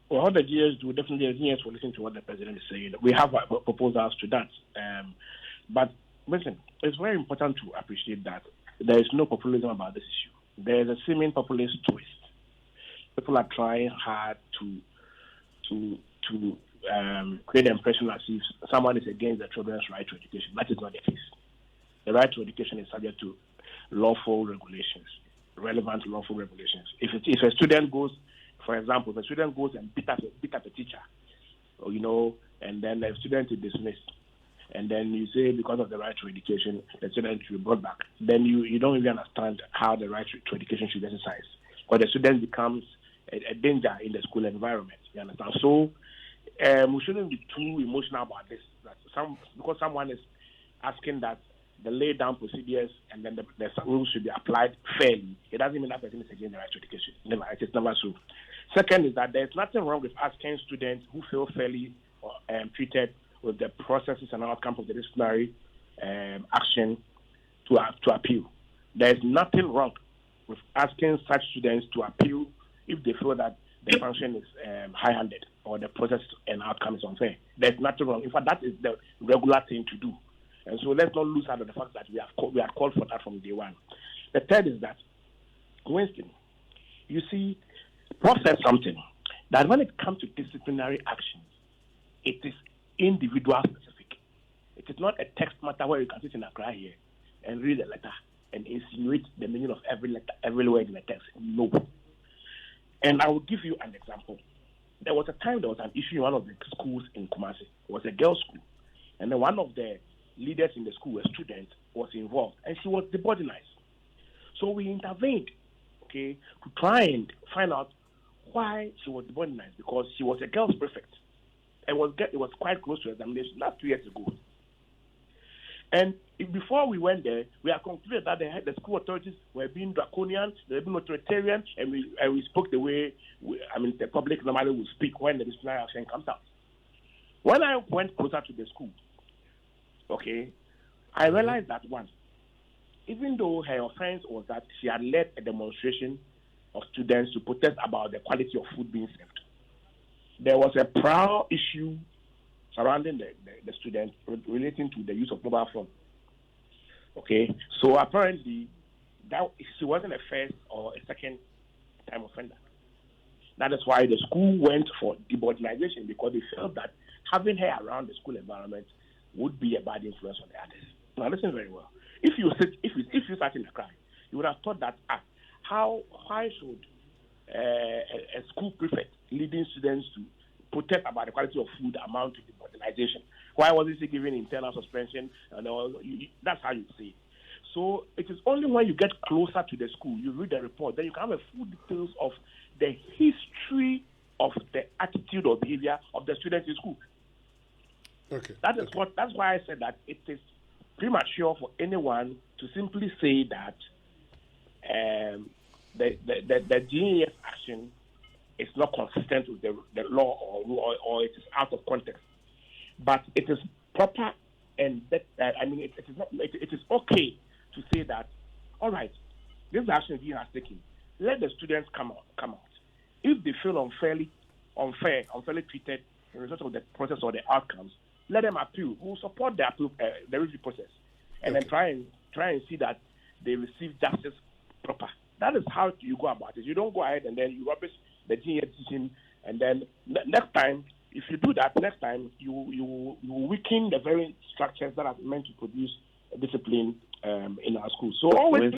Well, what the GS do, definitely the GS will listen to what the president is saying. We have proposals to that. But listen, it's very important to appreciate that there is no populism about this issue. There is a seeming populist twist. People are trying hard to create the impression as if someone is against the children's right to education. That is not the case. The right to education is subject to lawful regulations, relevant lawful regulations. If a student goes, for example, if a student goes and beat up a teacher, or, and then the student is dismissed, and then you say because of the right to education, the student should be brought back, then you don't really understand how the right to education should be exercised. Or the student becomes a danger in the school environment. You understand? So we shouldn't be too emotional about this. Because someone is asking that the laid down procedures and then the rules should be applied fairly, it doesn't mean that person is against the right to education. Never, it is never so. Second is that there's nothing wrong with asking students who feel fairly treated with the processes and outcomes of the disciplinary action to appeal. There's nothing wrong with asking such students to appeal if they feel that the function is high-handed or the process and outcome is unfair. There's nothing wrong. In fact, that is the regular thing to do. And so let's not lose sight of the fact that we had called for that from day one. The third is that, Winston, you see, Prof said something, that when it comes to disciplinary actions, it is individual specific. It is not a text matter where you can sit in Accra here and read a letter and insinuate the meaning of every letter, every word in the text. No. And I will give you an example. There was a time there was an issue in one of the schools in Kumasi. It was a girls' school. And then one of the leaders in the school, a student, was involved. And she was subordinate. So we intervened, to try and find out why she was subordinate, because she was a girls' prefect. It was quite close to examination. That's 2 years ago. And before we went there, we had concluded that the school authorities were being draconian, they were being authoritarian, and we spoke the way the public normally would speak when the disciplinary action comes out. When I went closer to the school, I realized that once, even though her offense was that she had led a demonstration of students to protest about the quality of food being served, there was a prior issue surrounding the students relating to the use of mobile phone. So apparently, that she wasn't a first or a second time offender. That is why the school went for deboardination, because they felt that having her around the school environment would be a bad influence on the others. Now listen very well. If you sat in a crowd, you would have thought that why should a school prefect leading students to protest about the quality of food amount to deboardination? Why wasn't he given internal suspension? And that's how you see it. So it is only when you get closer to the school, you read the report, then you can have a full details of the history of the attitude or behavior of the students in school. That's why I said that it is premature for anyone to simply say that the GES action is not consistent with the law or it is out of context. But it is proper, and it is okay to say that, all right, this action he has taken, let the students come out. If they feel unfairly treated in result of the process or the outcomes, let them appeal. We'll support the review process, and then try and see that they receive justice proper. That is how you go about it. You don't go ahead and then you rubbish the GES decision, and then next time, if you do that, next time you weaken the very structures that are meant to produce discipline in our schools. So always